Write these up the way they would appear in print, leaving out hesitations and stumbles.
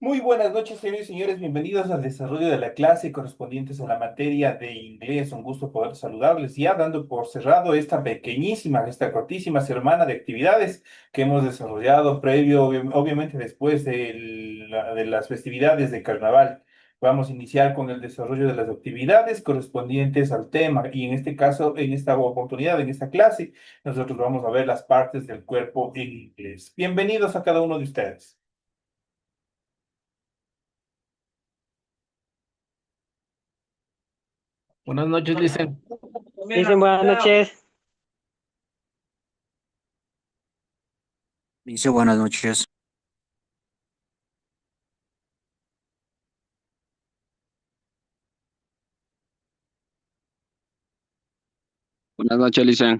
Muy buenas noches, señores y señores. Bienvenidos al desarrollo de la clase correspondientes a la materia de inglés. Un gusto poder saludarles. Ya dando por cerrado esta pequeñísima, esta cortísima semana de actividades que hemos desarrollado previo, obviamente después de las festividades de carnaval. Vamos a iniciar con el desarrollo de las actividades correspondientes al tema. Y en este caso, en esta oportunidad, en esta clase, nosotros vamos a ver las partes del cuerpo en inglés. Bienvenidos a cada uno de ustedes. Buenas noches, Licen. Dicen buenas noches. Dice buenas noches. Buenas noches, Licen.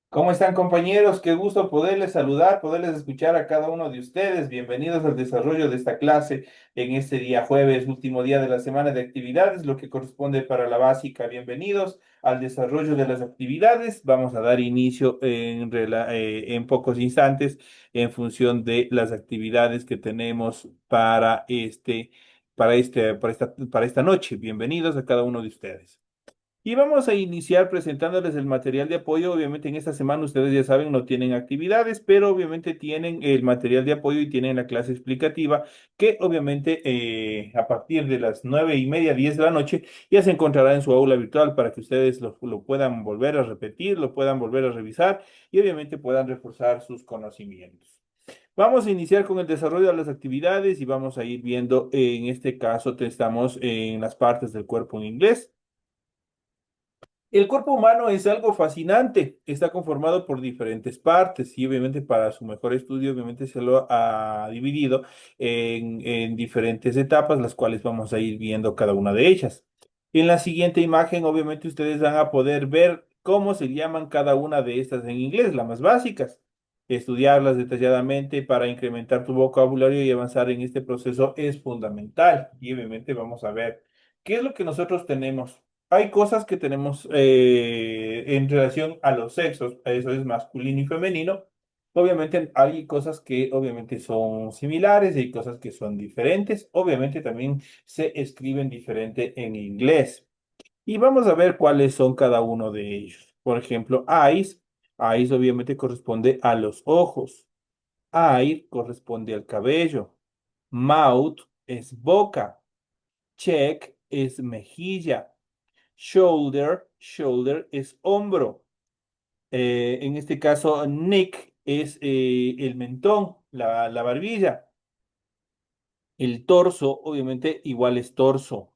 ¿Cómo están, compañeros? Qué gusto poderles saludar, poderles escuchar a cada uno de ustedes. Bienvenidos al desarrollo de esta clase en este día jueves, último día de la semana de actividades, lo que corresponde para la básica. Bienvenidos al desarrollo de las actividades. Vamos a dar inicio en pocos instantes en función de las actividades que tenemos para esta noche. Bienvenidos a cada uno de ustedes. Y vamos a iniciar presentándoles el material de apoyo. Obviamente en esta semana ustedes ya saben, no tienen actividades, pero obviamente tienen el material de apoyo y tienen la clase explicativa que obviamente a partir de las 9:30, 10 de la noche ya se encontrará en su aula virtual para que ustedes lo puedan volver a repetir, lo puedan volver a revisar y obviamente puedan reforzar sus conocimientos. Vamos a iniciar con el desarrollo de las actividades y vamos a ir viendo, en este caso, estamos en las partes del cuerpo en inglés. El cuerpo humano es algo fascinante, está conformado por diferentes partes y obviamente para su mejor estudio obviamente se lo ha dividido en diferentes etapas, las cuales vamos a ir viendo cada una de ellas. En la siguiente imagen obviamente ustedes van a poder ver cómo se llaman cada una de estas en inglés, las más básicas. Estudiarlas detalladamente para incrementar tu vocabulario y avanzar en este proceso es fundamental y obviamente vamos a ver qué es lo que nosotros tenemos. Hay cosas que tenemos en relación a los sexos, eso es masculino y femenino. Obviamente hay cosas que obviamente son similares y hay cosas que son diferentes. Obviamente también se escriben diferente en inglés. Y vamos a ver cuáles son cada uno de ellos. Por ejemplo, eyes obviamente corresponde a los ojos. Eye corresponde al cabello. Mouth es boca. Cheek es mejilla. Shoulder es hombro. En este caso, neck es el mentón, la barbilla. El torso, obviamente, igual es torso.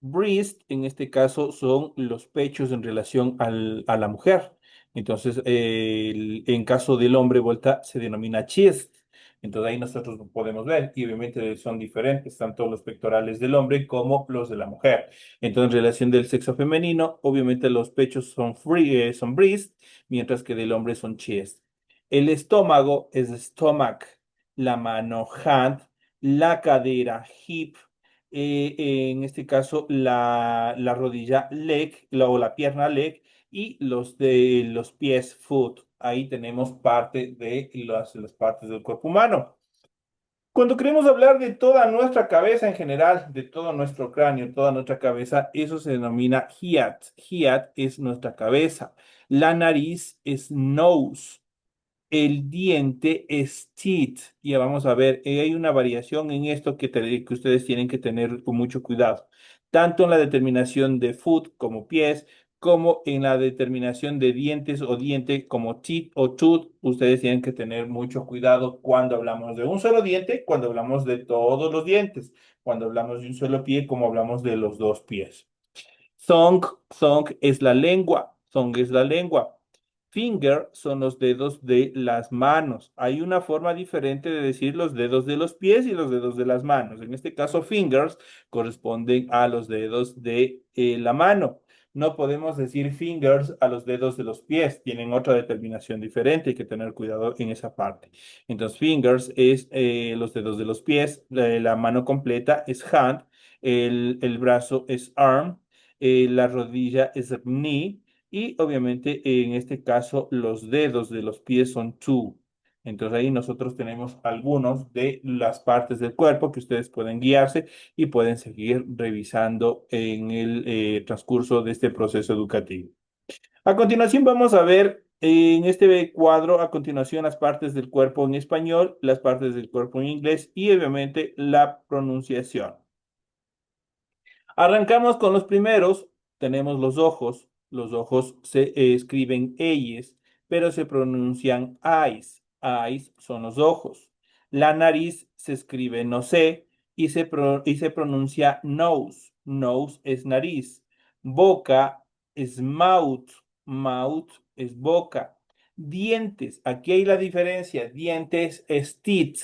Breast, en este caso, son los pechos en relación a la mujer. Entonces, en caso del hombre, vuelta, se denomina chest. Entonces, ahí nosotros lo podemos ver y obviamente son diferentes, tanto los pectorales del hombre como los de la mujer. Entonces, en relación del sexo femenino, obviamente los pechos son breast, mientras que del hombre son chest. El estómago es stomach, la mano hand, la cadera hip, en este caso la rodilla leg o la pierna leg y los de los pies foot. Ahí tenemos parte de las partes del cuerpo humano. Cuando queremos hablar de toda nuestra cabeza en general, de todo nuestro cráneo, toda nuestra cabeza, eso se denomina head. Head es nuestra cabeza. La nariz es nose. El diente es teeth. Ya vamos a ver, hay una variación en esto que ustedes tienen que tener con mucho cuidado, tanto en la determinación de foot como pies, como en la determinación de dientes o diente como teeth o tooth. Ustedes tienen que tener mucho cuidado cuando hablamos de un solo diente, cuando hablamos de todos los dientes, cuando hablamos de un solo pie, como hablamos de los dos pies. Thumb es la lengua. Thumb es la lengua. Finger son los dedos de las manos. Hay una forma diferente de decir los dedos de los pies y los dedos de las manos. En este caso, fingers corresponden a los dedos de la mano. No podemos decir fingers a los dedos de los pies. Tienen otra determinación diferente. Hay que tener cuidado en esa parte. Entonces, fingers es los dedos de los pies. La mano completa es hand. El brazo es arm. La rodilla es knee y obviamente en este caso los dedos de los pies son two. Entonces ahí nosotros tenemos algunos de las partes del cuerpo que ustedes pueden guiarse y pueden seguir revisando en el transcurso de este proceso educativo. A continuación vamos a ver en este cuadro, a continuación, las partes del cuerpo en español, las partes del cuerpo en inglés y obviamente la pronunciación. Arrancamos con los primeros. Tenemos los ojos. Los ojos se escriben eyes, pero se pronuncian eyes. Eyes son los ojos. La nariz se escribe no sé y se pronuncia nose. Nose es nariz. Boca es mouth. Mouth es boca. Dientes. Aquí hay la diferencia. Dientes es teeth.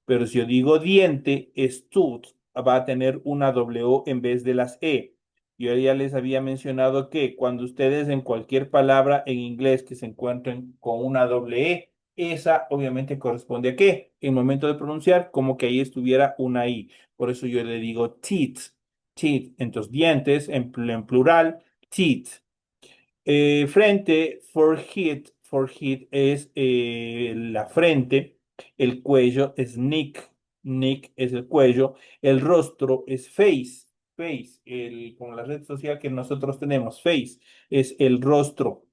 Pero si yo digo diente, es tooth, va a tener una W en vez de las E. Yo ya les había mencionado que cuando ustedes en cualquier palabra en inglés que se encuentren con una doble E, esa obviamente corresponde a qué? En el momento de pronunciar, como que ahí estuviera una I. Por eso yo le digo teeth, teeth. Entonces, dientes en plural, teeth. Frente, forehead. Forehead es la frente. El cuello es neck. Neck es el cuello. El rostro es face. Face, con la red social que nosotros tenemos, face, es el rostro.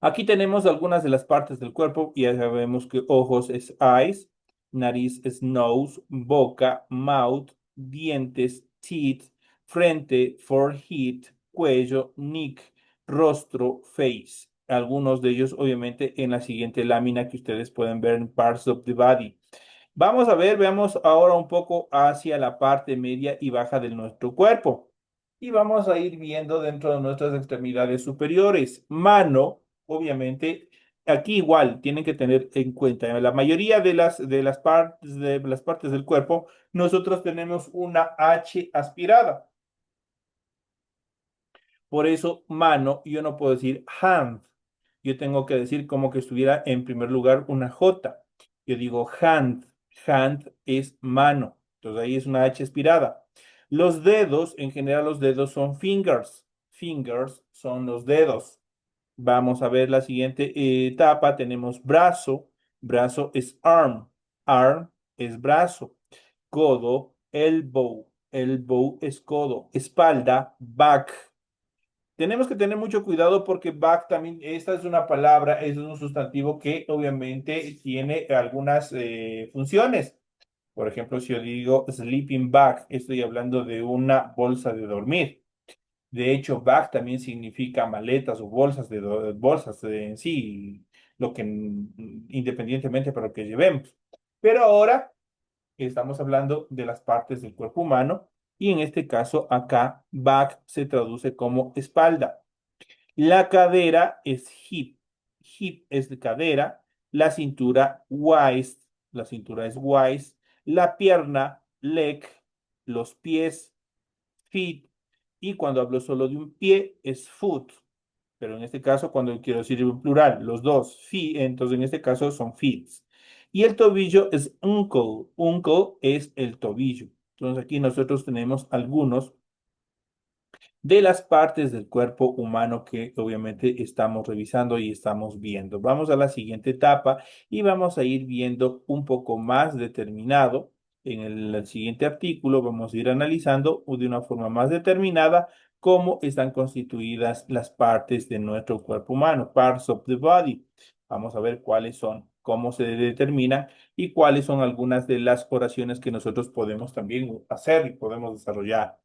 Aquí tenemos algunas de las partes del cuerpo y ya sabemos que ojos es eyes, nariz es nose, boca, mouth, dientes, teeth, frente, forehead, cuello, neck, rostro, face. Algunos de ellos obviamente en la siguiente lámina que ustedes pueden ver en Parts of the Body. Vamos a ver, veamos ahora un poco hacia la parte media y baja de nuestro cuerpo. Y vamos a ir viendo dentro de nuestras extremidades superiores. Mano, obviamente, aquí igual tienen que tener en cuenta, en la mayoría de las partes del cuerpo, nosotros tenemos una H aspirada. Por eso, mano, yo no puedo decir hand. Yo tengo que decir como que estuviera en primer lugar una J. Yo digo hand. Hand es mano. Entonces ahí es una H aspirada. Los dedos, en general los dedos son fingers. Fingers son los dedos. Vamos a ver la siguiente etapa. Tenemos brazo. Brazo es arm. Arm es brazo. Codo, elbow. Elbow es codo. Espalda, back. Tenemos que tener mucho cuidado porque back también, esta es una palabra, es un sustantivo que obviamente tiene algunas funciones. Por ejemplo, si yo digo sleeping bag, estoy hablando de una bolsa de dormir. De hecho, bag también significa maletas o bolsas en sí, lo que independientemente para lo que llevemos. Pero ahora estamos hablando de las partes del cuerpo humano y en este caso acá back se traduce como espalda. La cadera es hip. Hip es de cadera. La cintura, waist. La cintura es waist. La pierna, leg. Los pies, feet. Y cuando hablo solo de un pie, es foot. Pero en este caso, cuando quiero decir en plural, los dos, feet, entonces en este caso son feet. Y el tobillo es ankle. Ankle es el tobillo. Entonces aquí nosotros tenemos algunos de las partes del cuerpo humano que obviamente estamos revisando y estamos viendo. Vamos a la siguiente etapa y vamos a ir viendo un poco más determinado. En el siguiente artículo vamos a ir analizando de una forma más determinada cómo están constituidas las partes de nuestro cuerpo humano, parts of the body. Vamos a ver cuáles son, cómo se determinan y cuáles son algunas de las oraciones que nosotros podemos también hacer y podemos desarrollar.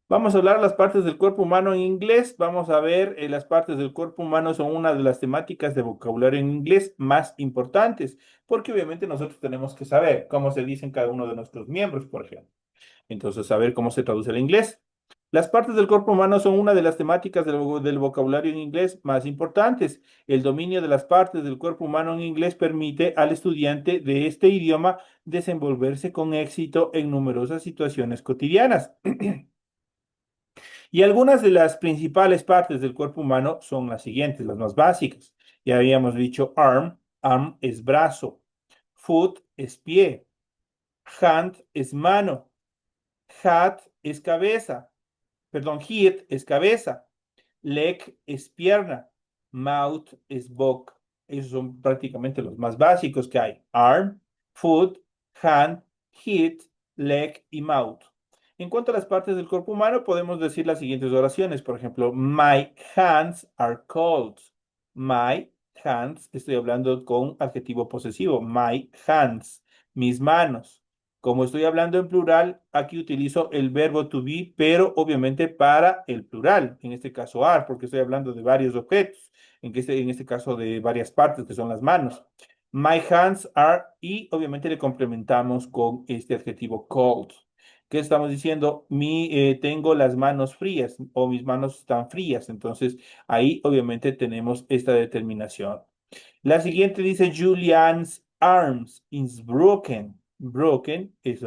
Vamos a hablar las partes del cuerpo humano en inglés. Vamos a ver, las partes del cuerpo humano son una de las temáticas de vocabulario en inglés más importantes, porque obviamente nosotros tenemos que saber cómo se dicen cada uno de nuestros miembros, por ejemplo. Entonces, saber cómo se traduce el inglés. Las partes del cuerpo humano son una de las temáticas del vocabulario en inglés más importantes. El dominio de las partes del cuerpo humano en inglés permite al estudiante de este idioma desenvolverse con éxito en numerosas situaciones cotidianas. Y algunas de las principales partes del cuerpo humano son las siguientes, las más básicas. Ya habíamos dicho arm, arm es brazo, foot es pie, hand es mano, hat es cabeza, perdón, head es cabeza, leg es pierna, mouth es boca. Esos son prácticamente los más básicos que hay. Arm, foot, hand, head, leg y mouth. En cuanto a las partes del cuerpo humano, podemos decir las siguientes oraciones. Por ejemplo, my hands are cold. My hands, estoy hablando con adjetivo posesivo. My hands, mis manos. Como estoy hablando en plural, aquí utilizo el verbo to be, pero obviamente para el plural, en este caso are, porque estoy hablando de varios objetos, en este caso de varias partes, que son las manos. My hands are, y obviamente le complementamos con este adjetivo cold. ¿Qué estamos diciendo? Tengo las manos frías o mis manos están frías. Entonces, ahí obviamente tenemos esta determinación. La siguiente dice Julian's arms is broken. Broken es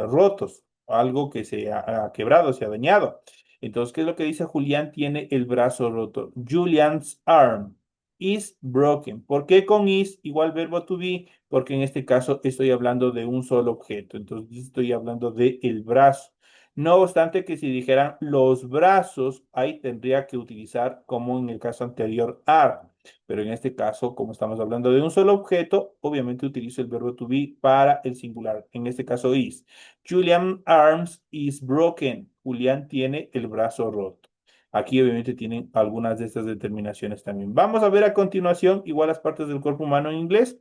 rotos, algo que se ha quebrado, se ha dañado. Entonces, ¿qué es lo que dice Julián? Tiene el brazo roto. Julian's arm is broken. ¿Por qué con is igual verbo to be? Porque en este caso estoy hablando de un solo objeto. Entonces, estoy hablando de el brazo. No obstante que si dijeran los brazos, ahí tendría que utilizar como en el caso anterior are. Pero en este caso, como estamos hablando de un solo objeto, obviamente utilizo el verbo to be para el singular. En este caso is. Julian arms is broken. Julián tiene el brazo roto. Aquí obviamente tienen algunas de estas determinaciones también. Vamos a ver a continuación igual las partes del cuerpo humano en inglés.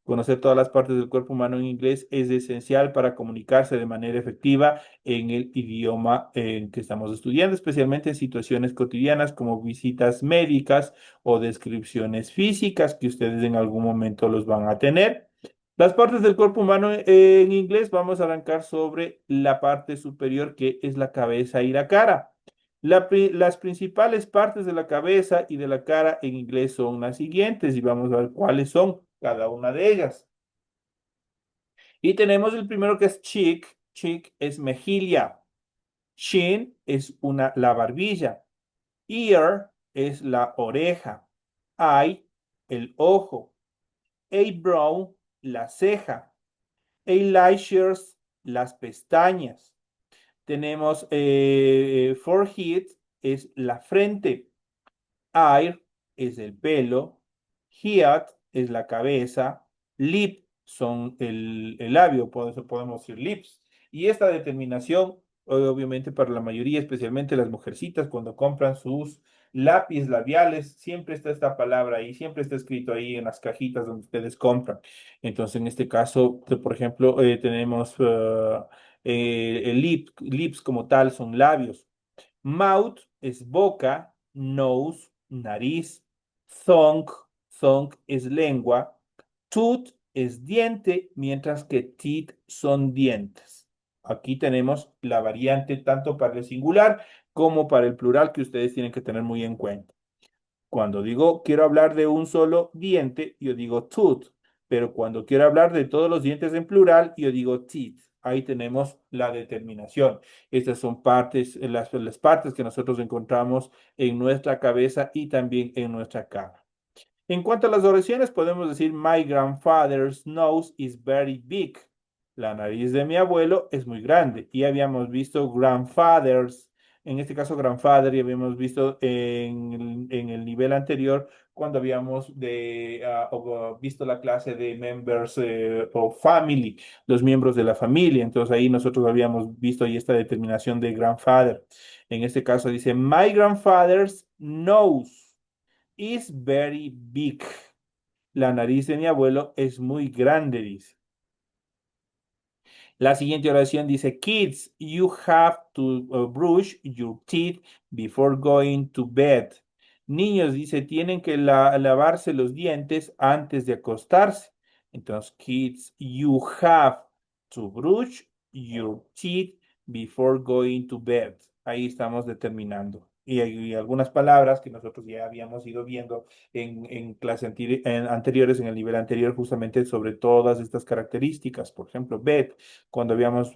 Conocer todas las partes del cuerpo humano en inglés es esencial para comunicarse de manera efectiva en el idioma en que estamos estudiando, especialmente en situaciones cotidianas como visitas médicas o descripciones físicas que ustedes en algún momento los van a tener. Las partes del cuerpo humano en inglés, vamos a arrancar sobre la parte superior que es la cabeza y la cara. Las principales partes de la cabeza y de la cara en inglés son las siguientes y vamos a ver cuáles son cada una de ellas. Y tenemos el primero que es cheek. Cheek es mejilla. Chin es la barbilla. Ear es la oreja. Eye, el ojo. Eyebrow, la ceja. Eyelashes, las pestañas. Tenemos forehead, es la frente. Hair es el pelo. Head es la cabeza. Lip son el labio, por eso podemos decir lips. Y esta determinación, obviamente para la mayoría, especialmente las mujercitas, cuando compran sus lápiz labiales, siempre está esta palabra ahí, siempre está escrito ahí en las cajitas donde ustedes compran. Entonces, en este caso, por ejemplo, tenemos lips como tal, son labios. Mouth es boca, nose, nariz, tongue, tongue es lengua, tooth es diente, mientras que teeth son dientes. Aquí tenemos la variante tanto para el singular como para el plural que ustedes tienen que tener muy en cuenta. Cuando digo quiero hablar de un solo diente, yo digo tooth, pero cuando quiero hablar de todos los dientes en plural, yo digo teeth. Ahí tenemos la determinación. Estas son partes, las partes que nosotros encontramos en nuestra cabeza y también en nuestra cara. En cuanto a las oraciones, podemos decir, My grandfather's nose is very big. La nariz de mi abuelo es muy grande. Y habíamos visto grandfathers, en este caso grandfather, y habíamos visto en el nivel anterior cuando habíamos visto la clase de members of family, los miembros de la familia. Entonces ahí nosotros habíamos visto ahí esta determinación de grandfather. En este caso dice, My grandfather's nose is very big. La nariz de mi abuelo es muy grande, dice. La siguiente oración dice, Kids, you have to brush your teeth before going to bed. Niños, dice, tienen que lavarse los dientes antes de acostarse. Entonces, kids, you have to brush your teeth before going to bed. Ahí estamos determinando. Y hay algunas palabras que nosotros ya habíamos ido viendo en clases anteriores, en el nivel anterior, justamente sobre todas estas características. Por ejemplo, bed, cuando habíamos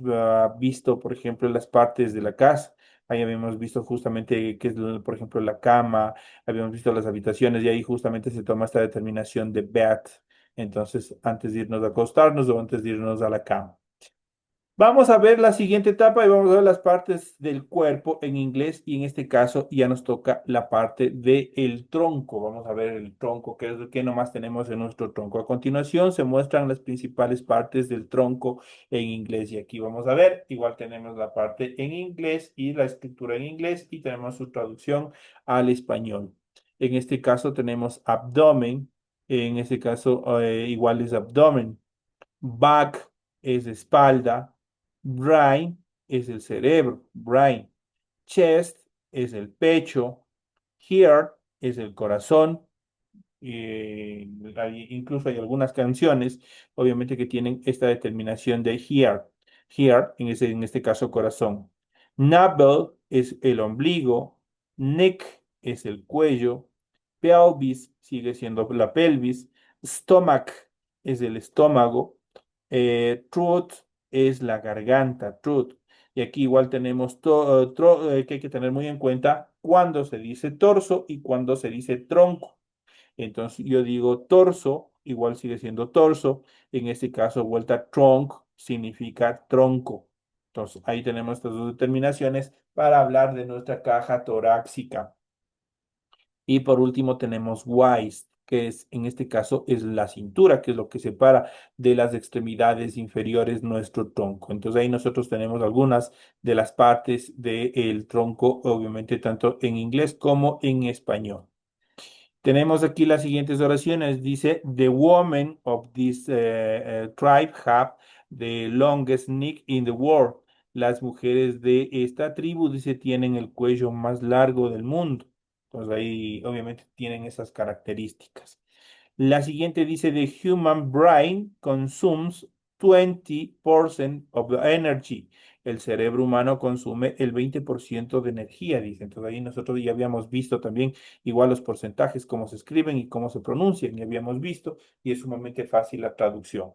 visto, por ejemplo, las partes de la casa. Ahí habíamos visto justamente qué es, por ejemplo, la cama, habíamos visto las habitaciones y ahí justamente se toma esta determinación de bed. Entonces, antes de irnos a acostarnos o antes de irnos a la cama. Vamos a ver la siguiente etapa y vamos a ver las partes del cuerpo en inglés y en este caso ya nos toca la parte del tronco. Vamos a ver el tronco, que es lo que nomás tenemos en nuestro tronco. A continuación se muestran las principales partes del tronco en inglés y aquí vamos a ver, igual tenemos la parte en inglés y la escritura en inglés y tenemos su traducción al español. En este caso tenemos abdomen, en este caso igual es abdomen. Back es espalda. Brain es el cerebro. Brain. Chest es el pecho. Heart es el corazón. Incluso hay algunas canciones, obviamente, que tienen esta determinación de heart. Heart, en este caso, corazón. Navel es el ombligo. Neck es el cuello. Pelvis sigue siendo la pelvis. Stomach es el estómago. Throat es la garganta. Throat. Y aquí igual tenemos que hay que tener muy en cuenta cuando se dice torso y cuando se dice tronco. Entonces yo digo torso, igual sigue siendo torso. En este caso, vuelta trunk significa tronco. Entonces ahí tenemos estas dos determinaciones para hablar de nuestra caja torácica. Y por último tenemos waist, que es en este caso es la cintura, que es lo que separa de las extremidades inferiores nuestro tronco. Entonces ahí nosotros tenemos algunas de las partes del tronco, obviamente tanto en inglés como en español. Tenemos aquí las siguientes oraciones. Dice, The women of this tribe have the longest neck in the world. Las mujeres de esta tribu, dice, tienen el cuello más largo del mundo. Entonces ahí obviamente tienen esas características. La siguiente dice, The human brain consumes 20% of the energy. El cerebro humano consume el 20% de energía, dice. Entonces ahí nosotros ya habíamos visto también igual los porcentajes, cómo se escriben y cómo se pronuncian, y habíamos visto, y es sumamente fácil la traducción.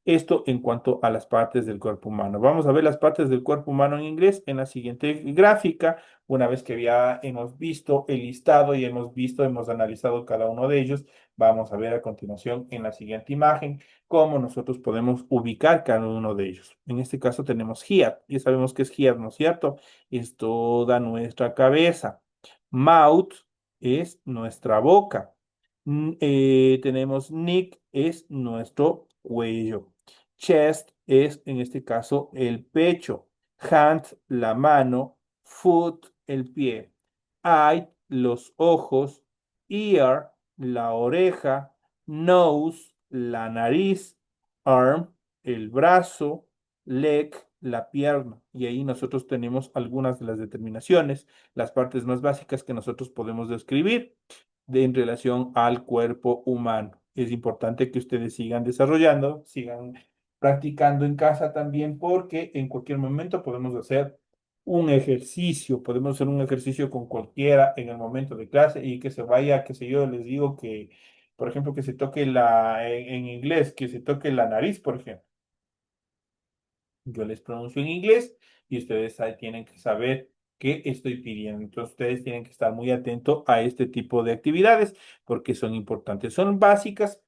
Esto en cuanto a las partes del cuerpo humano. Vamos a ver las partes del cuerpo humano en inglés en la siguiente gráfica. Una vez que ya hemos visto el listado y hemos analizado cada uno de ellos, vamos a ver a continuación en la siguiente imagen cómo nosotros podemos ubicar cada uno de ellos. En este caso tenemos head, ya sabemos que es head, ¿no es cierto? Es toda nuestra cabeza. Mouth es nuestra boca. Tenemos neck, es nuestro cuello. Chest es, en este caso, el pecho. Hand, la mano. Foot, el pie. Eye, los ojos. Ear, la oreja. Nose, la nariz. Arm, el brazo. Leg, la pierna. Y ahí nosotros tenemos algunas de las determinaciones, las partes más básicas que nosotros podemos describir en relación al cuerpo humano. Es importante que ustedes sigan desarrollando, sigan practicando en casa también, porque en cualquier momento podemos hacer un ejercicio, podemos hacer un ejercicio con cualquiera en el momento de clase y que se vaya, qué sé yo, les digo que, por ejemplo, que se toque en inglés, que se toque la nariz, por ejemplo. Yo les pronuncio en inglés y ustedes ahí tienen que saber qué estoy pidiendo. Entonces, ustedes tienen que estar muy atentos a este tipo de actividades porque son importantes. Son básicas,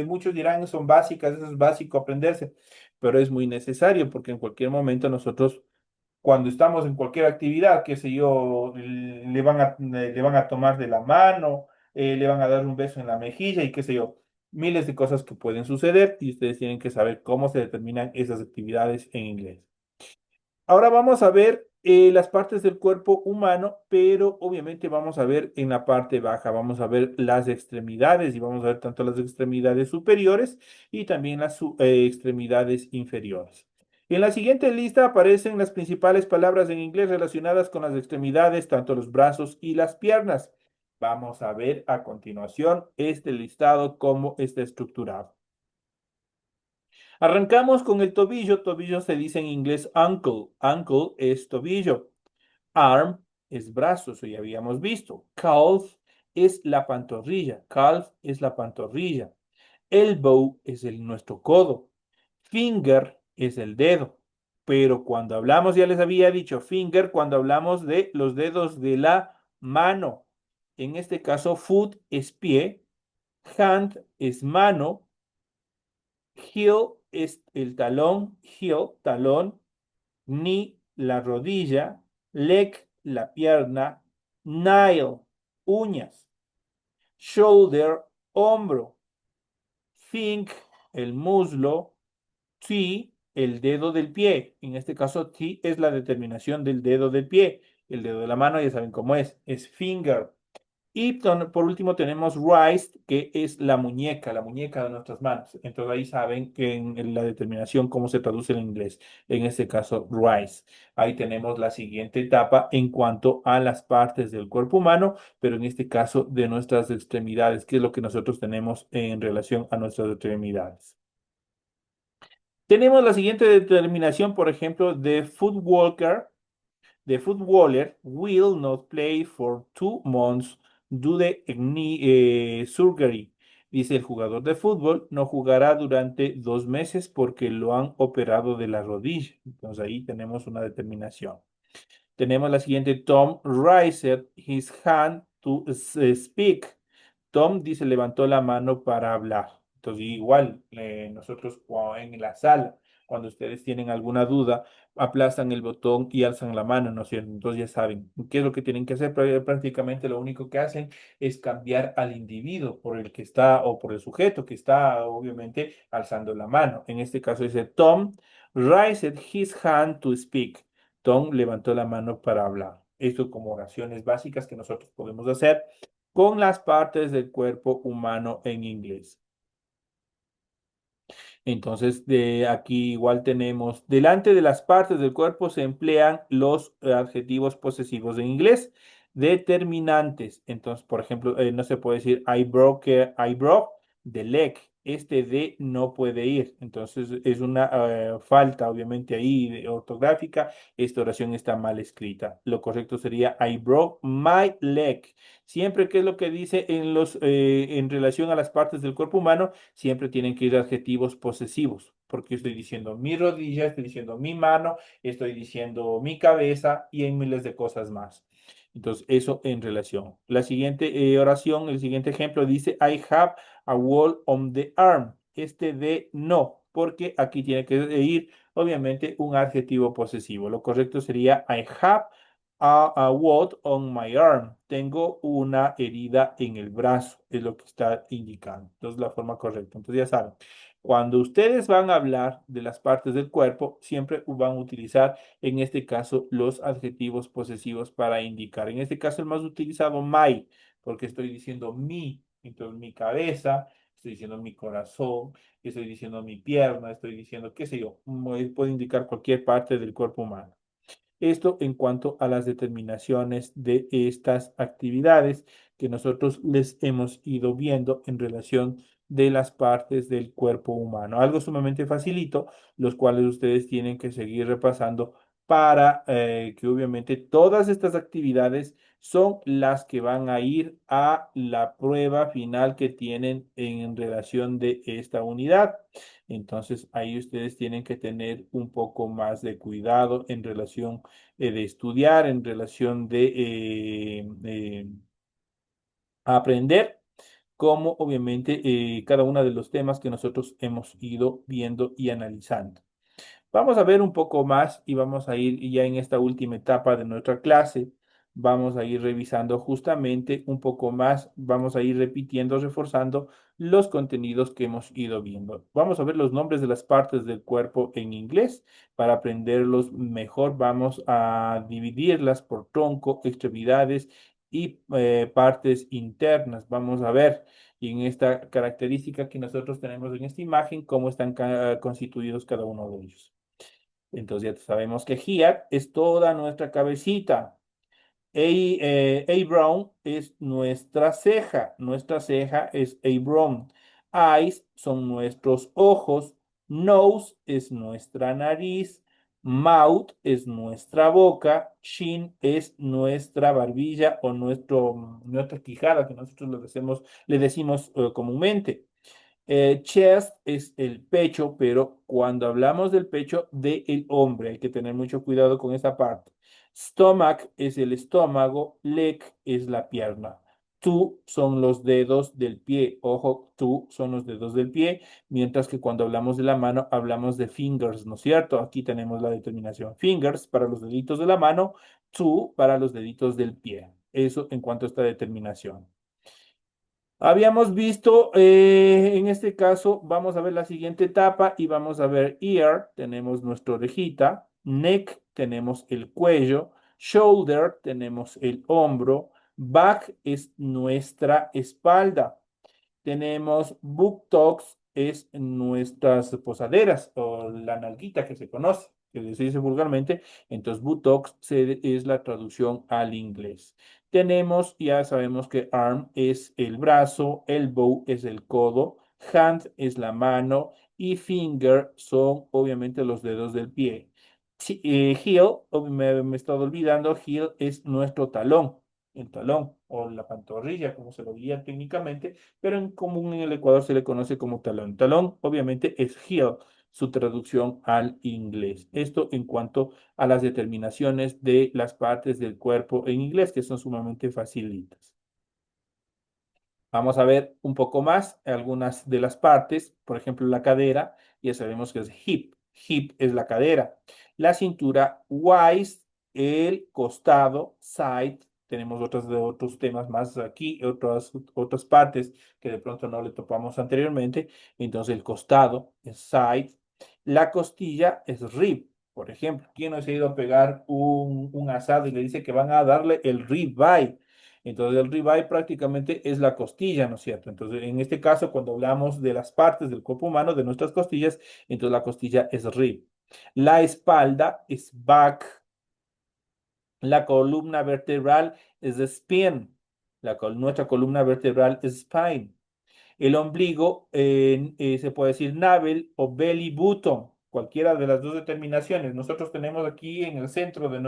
muchos dirán son básicas, eso es básico aprenderse, pero es muy necesario porque en cualquier momento nosotros, cuando estamos en cualquier actividad, qué sé yo, le van a tomar de la mano, le van a dar un beso en la mejilla y qué sé yo, miles de cosas que pueden suceder y ustedes tienen que saber cómo se determinan esas actividades en inglés. Ahora vamos a ver las partes del cuerpo humano, pero obviamente vamos a ver en la parte baja, vamos a ver las extremidades y vamos a ver tanto las extremidades superiores y también las extremidades inferiores. En la siguiente lista aparecen las principales palabras en inglés relacionadas con las extremidades, tanto los brazos y las piernas. Vamos a ver a continuación este listado, cómo está estructurado. Arrancamos con el tobillo. Tobillo se dice en inglés ankle. Ankle es tobillo. Arm es brazo, eso ya habíamos visto. Calf es la pantorrilla. Calf es la pantorrilla. Elbow es nuestro codo. Finger es el dedo. Pero cuando hablamos, ya les había dicho finger, cuando hablamos de los dedos de la mano. En este caso, foot es pie. Hand es mano. Heel es el talón, heel, talón, knee, la rodilla, leg, la pierna, nail, uñas, shoulder, hombro, think, el muslo, toe, el dedo del pie. En este caso, toe es la determinación del dedo del pie. El dedo de la mano, ya saben cómo es finger. Y por último tenemos wrist, que es la muñeca de nuestras manos. Entonces ahí saben que en la determinación cómo se traduce en inglés. En este caso, wrist. Ahí tenemos la siguiente etapa en cuanto a las partes del cuerpo humano, pero en este caso de nuestras extremidades, que es lo que nosotros tenemos en relación a nuestras extremidades. Tenemos la siguiente determinación, por ejemplo, de footwalker. The footballer will not play for 2 months due to knee surgery. Dice el jugador de fútbol no jugará durante 2 meses porque lo han operado de la rodilla. Entonces ahí tenemos una determinación. Tenemos la siguiente. Tom raised his hand to speak. Tom dice levantó la mano para hablar. Entonces, igual, nosotros en la sala, cuando ustedes tienen alguna duda, aplastan el botón y alzan la mano, ¿no es cierto? Entonces ya saben qué es lo que tienen que hacer. Pero prácticamente lo único que hacen es cambiar al individuo por el que está o por el sujeto que está, obviamente, alzando la mano. En este caso dice Tom raised his hand to speak. Tom levantó la mano para hablar. Esto como oraciones básicas que nosotros podemos hacer con las partes del cuerpo humano en inglés. Entonces, de aquí igual tenemos, delante de las partes del cuerpo se emplean los adjetivos posesivos en inglés, determinantes. Entonces, por ejemplo, no se puede decir I broke the leg. Este de no puede ir. Entonces, es una falta, obviamente, ahí ortográfica. Esta oración está mal escrita. Lo correcto sería I broke my leg. Siempre que es lo que dice en relación a las partes del cuerpo humano, siempre tienen que ir adjetivos posesivos, porque estoy diciendo mi rodilla, estoy diciendo mi mano, estoy diciendo mi cabeza y en miles de cosas más. Entonces, eso en relación. La siguiente oración, el siguiente ejemplo dice, I have a wall on the arm. Este de no, porque aquí tiene que ir, obviamente, un adjetivo posesivo. Lo correcto sería, I have a wound on my arm. Tengo una herida en el brazo, es lo que está indicando. Entonces, la forma correcta. Entonces, ya saben, cuando ustedes van a hablar de las partes del cuerpo, siempre van a utilizar, en este caso, los adjetivos posesivos para indicar. En este caso, el más utilizado, my, porque estoy diciendo mi, entonces mi cabeza, estoy diciendo mi corazón, estoy diciendo mi pierna, estoy diciendo, qué sé yo, puede indicar cualquier parte del cuerpo humano. Esto en cuanto a las determinaciones de estas actividades que nosotros les hemos ido viendo en relación de las partes del cuerpo humano. Algo sumamente facilito, los cuales ustedes tienen que seguir repasando para que obviamente todas estas actividades son las que van a ir a la prueba final que tienen en relación de esta unidad. Entonces, ahí ustedes tienen que tener un poco más de cuidado en relación de estudiar, en relación de aprender, como obviamente cada uno de los temas que nosotros hemos ido viendo y analizando. Vamos a ver un poco más y vamos a ir ya en esta última etapa de nuestra clase. Vamos a ir revisando justamente un poco más, vamos a ir repitiendo, reforzando los contenidos que hemos ido viendo. Vamos a ver los nombres de las partes del cuerpo en inglés. Para aprenderlos mejor, vamos a dividirlas por tronco, extremidades y partes internas. Vamos a ver, y en esta característica que nosotros tenemos en esta imagen, cómo están constituidos cada uno de ellos. Entonces ya sabemos que here es toda nuestra cabecita. A es nuestra ceja es Abram. Eyes son nuestros ojos. Nose es nuestra nariz. Mouth es nuestra boca. Chin es nuestra barbilla o nuestra quijada que nosotros le decimos comúnmente. Chest es el pecho, pero cuando hablamos del pecho del hombre, hay que tener mucho cuidado con esa parte. Stomach es el estómago, leg es la pierna. Two son los dedos del pie. Ojo, two son los dedos del pie, mientras que cuando hablamos de la mano hablamos de fingers, ¿no es cierto? Aquí tenemos la determinación. Fingers para los deditos de la mano, two para los deditos del pie. Eso en cuanto a esta determinación. Habíamos visto, en este caso, vamos a ver la siguiente etapa y vamos a ver ear, tenemos nuestra orejita, neck, tenemos el cuello, shoulder, tenemos el hombro, back es nuestra espalda. Tenemos buttocks, es nuestras posaderas o la nalguita que se conoce, que se dice vulgarmente. Entonces, buttocks es la traducción al inglés. Tenemos, ya sabemos que arm es el brazo, elbow es el codo, hand es la mano y finger son obviamente los dedos del pie. Heel, me he estado olvidando, heel es nuestro talón, el talón o la pantorrilla, como se lo diría técnicamente, pero en común en el Ecuador se le conoce como talón. Talón, obviamente, es heel, su traducción al inglés. Esto en cuanto a las determinaciones de las partes del cuerpo en inglés, que son sumamente facilitas. Vamos a ver un poco más algunas de las partes, por ejemplo, la cadera, ya sabemos que es hip, hip es la cadera, la cintura, waist, el costado, side, tenemos otros temas más aquí, otras partes que de pronto no le topamos anteriormente, entonces el costado es side, la costilla es rib, por ejemplo, ¿quién no se ha ido a pegar un asado y le dice que van a darle el ribeye? Entonces, el ribeye prácticamente es la costilla, ¿no es cierto? Entonces, en este caso, cuando hablamos de las partes del cuerpo humano, de nuestras costillas, entonces la costilla es rib. La espalda es back. La columna vertebral es spine. Nuestra columna vertebral es spine. El ombligo se puede decir navel o belly button, cualquiera de las dos determinaciones. Nosotros tenemos aquí en el centro de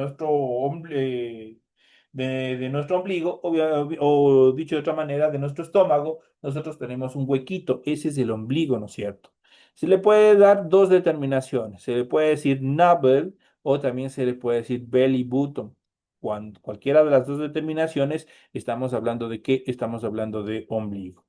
de nuestro ombligo, o dicho de otra manera, de nuestro estómago, nosotros tenemos un huequito. Ese es el ombligo, ¿no es cierto? Se le puede dar dos determinaciones. Se le puede decir navel o también se le puede decir belly button. Cualquiera de las dos determinaciones, estamos hablando de qué? Estamos hablando de ombligo.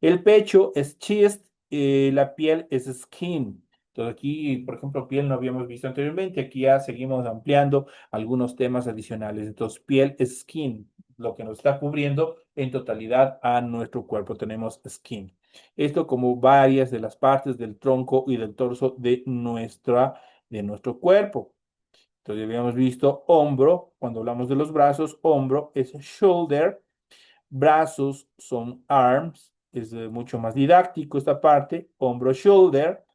El pecho es chest, la piel es skin. Entonces aquí, por ejemplo, piel no habíamos visto anteriormente, aquí ya seguimos ampliando algunos temas adicionales. Entonces, piel es skin, lo que nos está cubriendo en totalidad a nuestro cuerpo. Tenemos skin. Esto como varias de las partes del tronco y del torso de nuestro cuerpo. Entonces, habíamos visto hombro, cuando hablamos de los brazos, hombro es shoulder. Brazos son arms, es mucho más didáctico esta parte. Hombro, shoulder,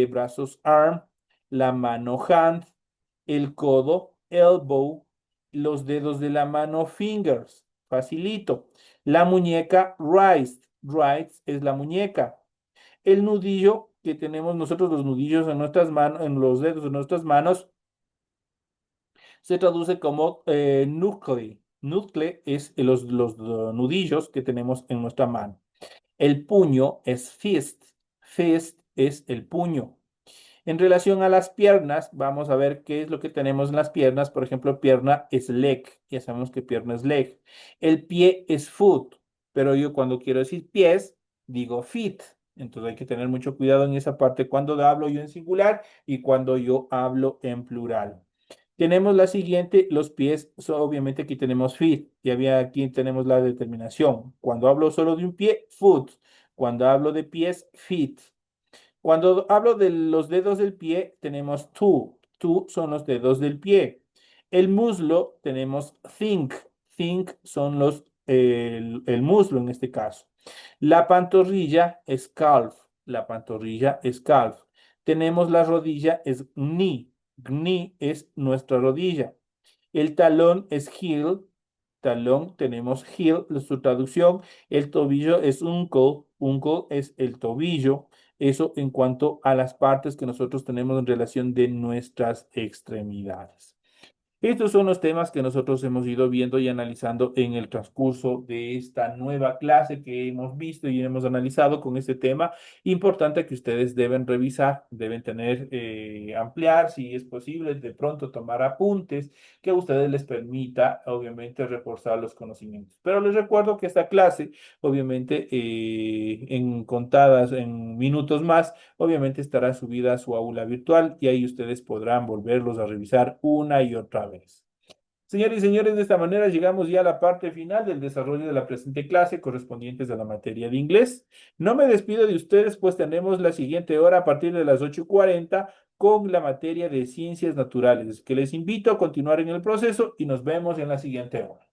brazos, arm, la mano, hand, el codo, elbow, los dedos de la mano, fingers, facilito. La muñeca, wrist, wrist es la muñeca. El nudillo que tenemos nosotros, los nudillos en nuestras manos, en los dedos de nuestras manos, se traduce como nucle. Nucle es los nudillos que tenemos en nuestra mano. El puño es fist. Fist es el puño. En relación a las piernas, vamos a ver qué es lo que tenemos en las piernas. Por ejemplo, pierna es leg. Ya sabemos que pierna es leg. El pie es foot. Pero yo cuando quiero decir pies, digo feet. Entonces hay que tener mucho cuidado en esa parte cuando hablo yo en singular y cuando yo hablo en plural. Tenemos la siguiente, los pies, obviamente aquí tenemos feet, y aquí tenemos la determinación. Cuando hablo solo de un pie, foot. Cuando hablo de pies, feet. Cuando hablo de los dedos del pie, tenemos two. Two son los dedos del pie. El muslo, tenemos think. Think son el muslo en este caso. La pantorrilla es calf. La pantorrilla es calf. Tenemos la rodilla, es knee. Knee es nuestra rodilla. El talón es heel. Talón tenemos heel, su traducción. El tobillo es uncle. Uncle es el tobillo. Eso en cuanto a las partes que nosotros tenemos en relación de nuestras extremidades. Estos son los temas que nosotros hemos ido viendo y analizando en el transcurso de esta nueva clase que hemos visto y hemos analizado con este tema importante que ustedes deben revisar, deben tener, ampliar, si es posible, de pronto tomar apuntes que a ustedes les permita, obviamente, reforzar los conocimientos. Pero les recuerdo que esta clase, obviamente, en contadas, en minutos más, obviamente estará subida a su aula virtual y ahí ustedes podrán volverlos a revisar una y otra vez. Señores y señores, de esta manera llegamos ya a la parte final del desarrollo de la presente clase correspondientes a la materia de inglés. No me despido de ustedes, pues tenemos la siguiente hora a partir de las 8:40 con la materia de ciencias naturales, que les invito a continuar en el proceso y nos vemos en la siguiente hora.